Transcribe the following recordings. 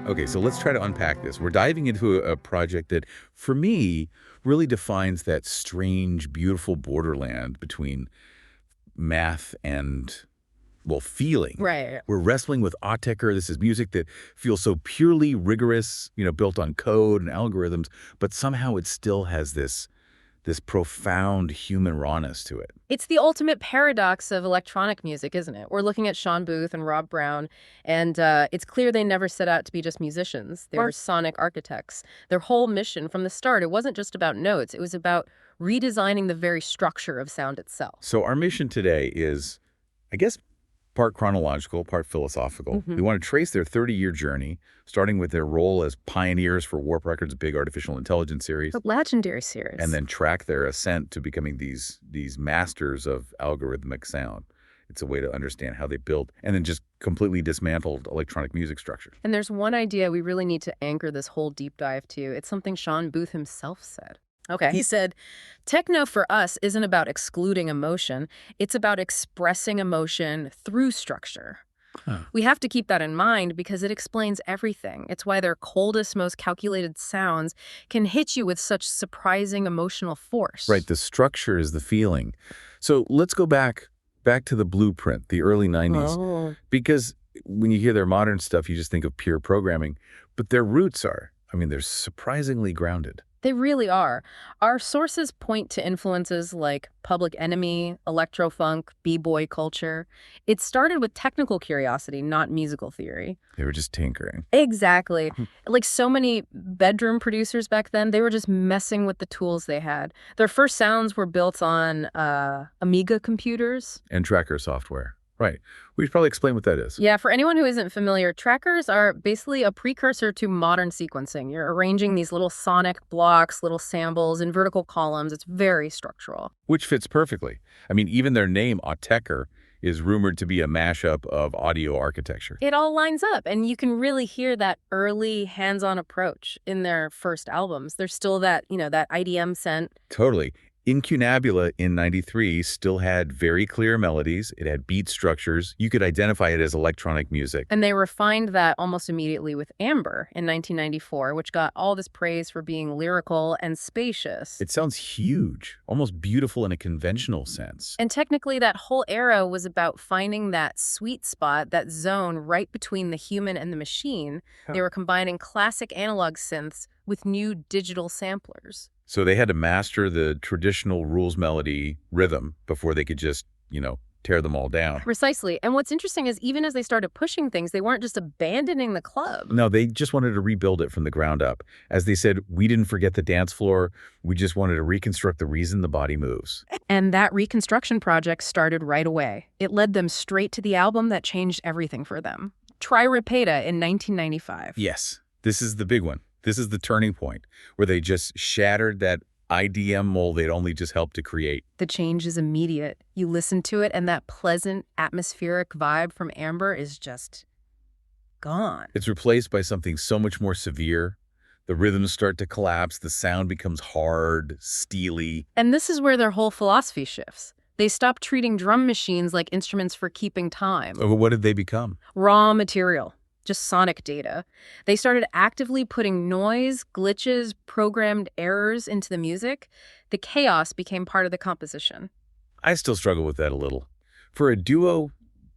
Okay, so let's try to unpack this. We're diving into a project that, for me, really defines that strange, beautiful borderland between math and, well, feeling. Right. We're wrestling with Autechre. This is music that feels so purely rigorous, built on code and algorithms, but somehow it still has this profound human rawness to it. It's the ultimate paradox of electronic music, isn't it? We're looking at Sean Booth and Rob Brown, and it's clear they never set out to be just musicians. They were sonic architects. Their whole mission from the start, it wasn't just about notes. It was about redesigning the very structure of sound itself. So our mission today is, I guess, part chronological, part philosophical. We want to trace their 30-year journey, starting with their role as pioneers for Warp Records' big artificial intelligence series. A legendary series. And then track their ascent to becoming these masters of algorithmic sound. It's a way to understand how they built and then just completely dismantled electronic music structure. And there's one idea we really need to anchor this whole deep dive to. It's something Sean Booth himself said. Okay. He said, techno for us isn't about excluding emotion. It's about expressing emotion through structure. We have to keep that in mind because it explains everything. It's why their coldest, most calculated sounds can hit you with such surprising emotional force. Right. The structure is the feeling. So let's go back to the blueprint, the early 90s. Because when you hear their modern stuff, you just think of pure programming. But their roots are, they're surprisingly grounded. They really are. Our sources point to influences like Public Enemy, electro-funk, b-boy culture. It started with technical curiosity, not musical theory. They were just tinkering. Exactly. Like so many bedroom producers back then, they were just messing with the tools they had. Their first sounds were built on Amiga computers. And tracker software. Right. We should probably explain what that is. Yeah, for anyone who isn't familiar, trackers are basically a precursor to modern sequencing. You're arranging these little sonic blocks, little samples in vertical columns. It's very structural. Which fits perfectly. Even their name, Autechre, is rumored to be a mashup of audio architecture. It all lines up, and you can really hear that early hands-on approach in their first albums. There's still that, that IDM scent. Totally. Incunabula in '93 still had very clear melodies. It had beat structures. You could identify it as electronic music. And they refined that almost immediately with Amber in 1994, which got all this praise for being lyrical and spacious. It sounds huge, almost beautiful in a conventional sense. And technically, that whole era was about finding that sweet spot, that zone right between the human and the machine. They were combining classic analog synths with new digital samplers. So they had to master the traditional rules melody rhythm before they could just, tear them all down. Precisely. And what's interesting is even as they started pushing things, they weren't just abandoning the club. No, they just wanted to rebuild it from the ground up. As they said, we didn't forget the dance floor. We just wanted to reconstruct the reason the body moves. And that reconstruction project started right away. It led them straight to the album that changed everything for them. Try Repeta in 1995. Yes, this is the big one. This is the turning point where they just shattered that IDM mold they'd only just helped to create. The change is immediate. You listen to it, and that pleasant, atmospheric vibe from Amber is just gone. It's replaced by something so much more severe. The rhythms start to collapse. The sound becomes hard, steely. And this is where their whole philosophy shifts. They stopped treating drum machines like instruments for keeping time. Oh, what did they become? Raw material. Just sonic data. They started actively putting noise, glitches, programmed errors into the music. The chaos became part of the composition. I still struggle with that a little. For a duo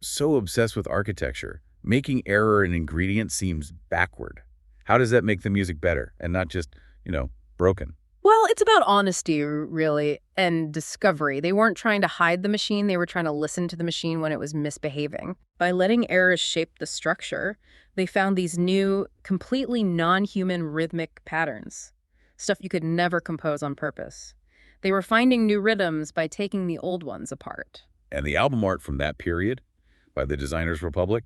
so obsessed with architecture, making error an ingredient seems backward. How does that make the music better and not just, broken? Well, it's about honesty, really, and discovery. They weren't trying to hide the machine. They were trying to listen to the machine when it was misbehaving. By letting errors shape the structure, they found these new, completely non-human rhythmic patterns, stuff you could never compose on purpose. They were finding new rhythms by taking the old ones apart. And the album art from that period, by the Designers Republic,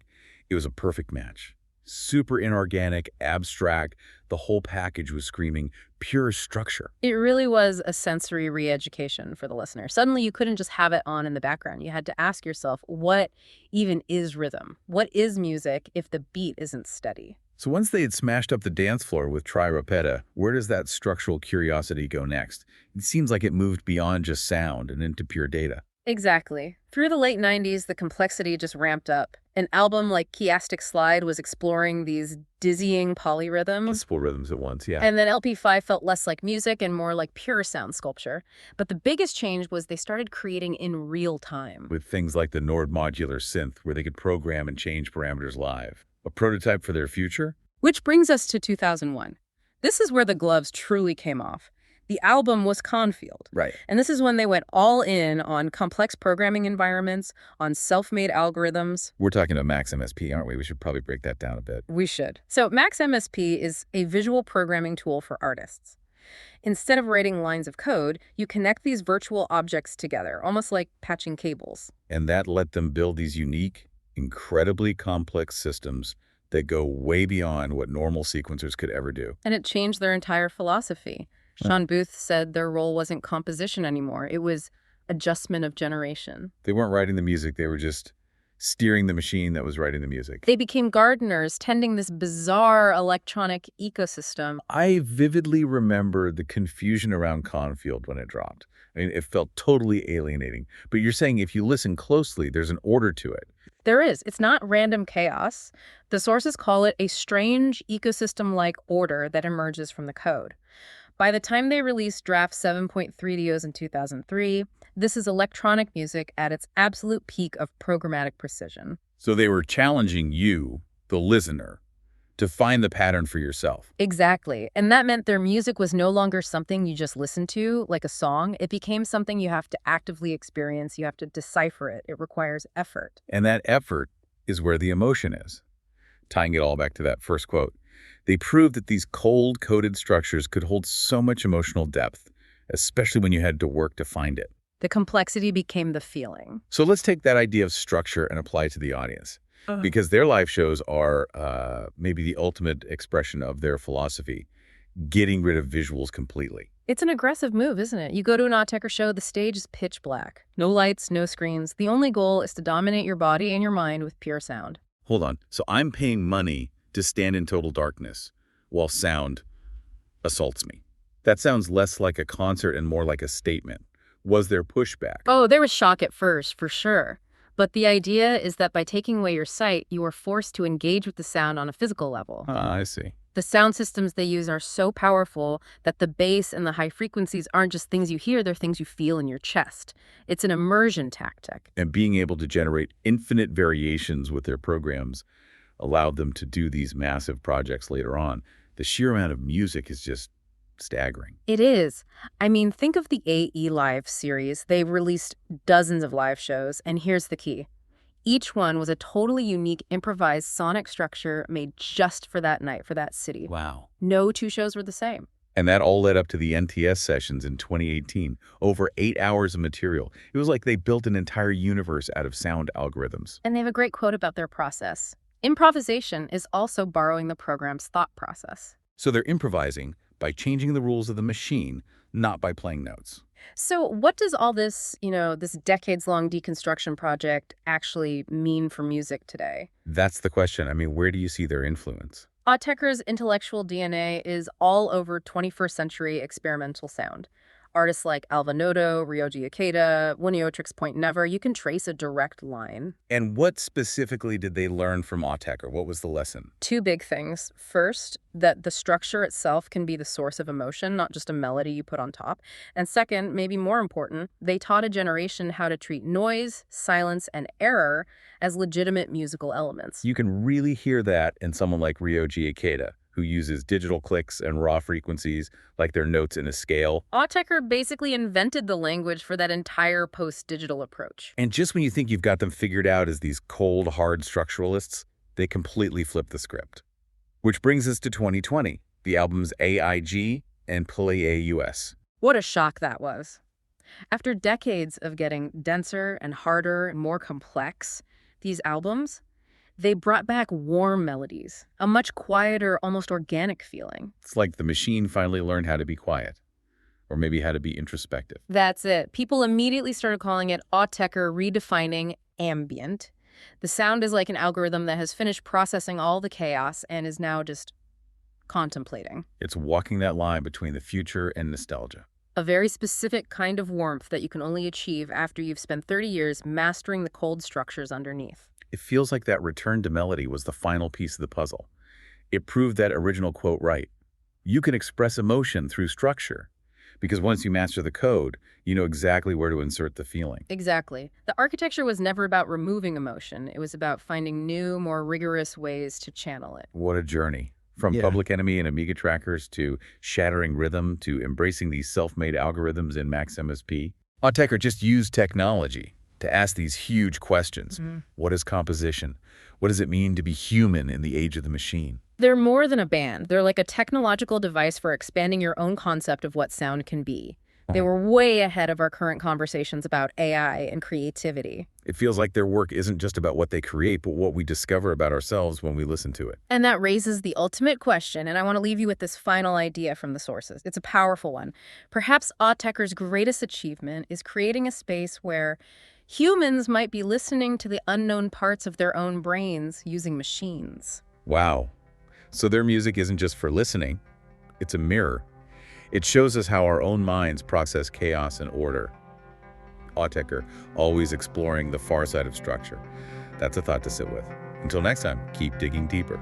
it was a perfect match. Super inorganic, abstract. The whole package was screaming pure structure. It really was a sensory re-education for the listener. Suddenly, you couldn't just have it on in the background. You had to ask yourself, what even is rhythm? What is music if the beat isn't steady? So once they had smashed up the dance floor with Try Repeta, where does that structural curiosity go next? It seems like it moved beyond just sound and into pure data. Exactly. Through the late 90s, the complexity just ramped up. An album like Chiastic Slide was exploring these dizzying polyrhythms. Multiple rhythms at once, yeah. And then LP5 felt less like music and more like pure sound sculpture. But the biggest change was they started creating in real time. With things like the Nord modular synth, where they could program and change parameters live. A prototype for their future? Which brings us to 2001. This is where the gloves truly came off. The album was Confield. Right. And this is when they went all in on complex programming environments, on self-made algorithms. We're talking about Max MSP, aren't we? We should probably break that down a bit. We should. So Max MSP is a visual programming tool for artists. Instead of writing lines of code, you connect these virtual objects together, almost like patching cables. And that let them build these unique, incredibly complex systems that go way beyond what normal sequencers could ever do. And it changed their entire philosophy. Sean Booth said their role wasn't composition anymore. It was adjustment of generation. They weren't writing the music. They were just steering the machine that was writing the music. They became gardeners, tending this bizarre electronic ecosystem. I vividly remember the confusion around Confield when it dropped. I mean, it felt totally alienating. But you're saying if you listen closely, there's an order to it. There is. It's not random chaos. The sources call it a strange ecosystem-like order that emerges from the code. By the time they released Draft 7.3 in 2003, this is electronic music at its absolute peak of programmatic precision. So they were challenging you, the listener, to find the pattern for yourself. Exactly. And that meant their music was no longer something you just listen to, like a song. It became something you have to actively experience. You have to decipher it. It requires effort. And that effort is where the emotion is. Tying it all back to that first quote. They proved that these cold-coded structures could hold so much emotional depth, especially when you had to work to find it. The complexity became the feeling. So let's take that idea of structure and apply it to the audience. Because their live shows are maybe the ultimate expression of their philosophy, getting rid of visuals completely. It's an aggressive move, isn't it? You go to an Autechre show, the stage is pitch black. No lights, no screens. The only goal is to dominate your body and your mind with pure sound. Hold on. So I'm paying money to stand in total darkness while sound assaults me. That sounds less like a concert and more like a statement. Was there pushback? Oh, there was shock at first, for sure. But the idea is that by taking away your sight, you are forced to engage with the sound on a physical level. I see. The sound systems they use are so powerful that the bass and the high frequencies aren't just things you hear, they're things you feel in your chest. It's an immersion tactic. And being able to generate infinite variations with their programs allowed them to do these massive projects later on. The sheer amount of music is just staggering. It is. I mean, think of the AE Live series. They've released dozens of live shows, and here's the key. Each one was a totally unique improvised sonic structure made just for that night, for that city. Wow. No two shows were the same. And that all led up to the NTS sessions in 2018. Over 8 hours of material. It was like they built an entire universe out of sound algorithms. And they have a great quote about their process. Improvisation is also borrowing the program's thought process. So they're improvising by changing the rules of the machine, not by playing notes. So what does all this, this decades-long deconstruction project actually mean for music today? That's the question. I mean, where do you see their influence? Autechre's intellectual DNA is all over 21st century experimental sound. Artists like Alva Noto, Ryoji Ikeda, Winiotrix Point Never, you can trace a direct line. And what specifically did they learn from Autechre? What was the lesson? Two big things. First, that the structure itself can be the source of emotion, not just a melody you put on top. And second, maybe more important, they taught a generation how to treat noise, silence, and error as legitimate musical elements. You can really hear that in someone like Ryoji Ikeda, who uses digital clicks and raw frequencies like they're notes in a scale. Autechre basically invented the language for that entire post-digital approach. And just when you think you've got them figured out as these cold, hard structuralists, they completely flip the script. Which brings us to 2020, the albums AIG and Play AUS. What a shock that was. After decades of getting denser and harder and more complex, these albums, they brought back warm melodies, a much quieter, almost organic feeling. It's like the machine finally learned how to be quiet, or maybe how to be introspective. That's it. People immediately started calling it Autechre redefining ambient. The sound is like an algorithm that has finished processing all the chaos and is now just contemplating. It's walking that line between the future and nostalgia. A very specific kind of warmth that you can only achieve after you've spent 30 years mastering the cold structures underneath. It feels like that return to melody was the final piece of the puzzle. It proved that original quote right. You can express emotion through structure, because once you master the code, you know exactly where to insert the feeling. Exactly. The architecture was never about removing emotion. It was about finding new, more rigorous ways to channel it. What a journey. From Yeah. Public Enemy and Amiga trackers to shattering rhythm to embracing these self-made algorithms in Max MSP. Autechre just used technology to ask these huge questions. What is composition? What does it mean to be human in the age of the machine? They're more than a band. They're like a technological device for expanding your own concept of what sound can be. They were way ahead of our current conversations about AI and creativity. It feels like their work isn't just about what they create, but what we discover about ourselves when we listen to it. And that raises the ultimate question, and I want to leave you with this final idea from the sources. It's a powerful one. Perhaps Autechre's greatest achievement is creating a space where humans might be listening to the unknown parts of their own brains using machines. Wow. So their music isn't just for listening, it's a mirror. It shows us how our own minds process chaos and order. Autechre, always exploring the far side of structure. That's a thought to sit with. Until next time, keep digging deeper.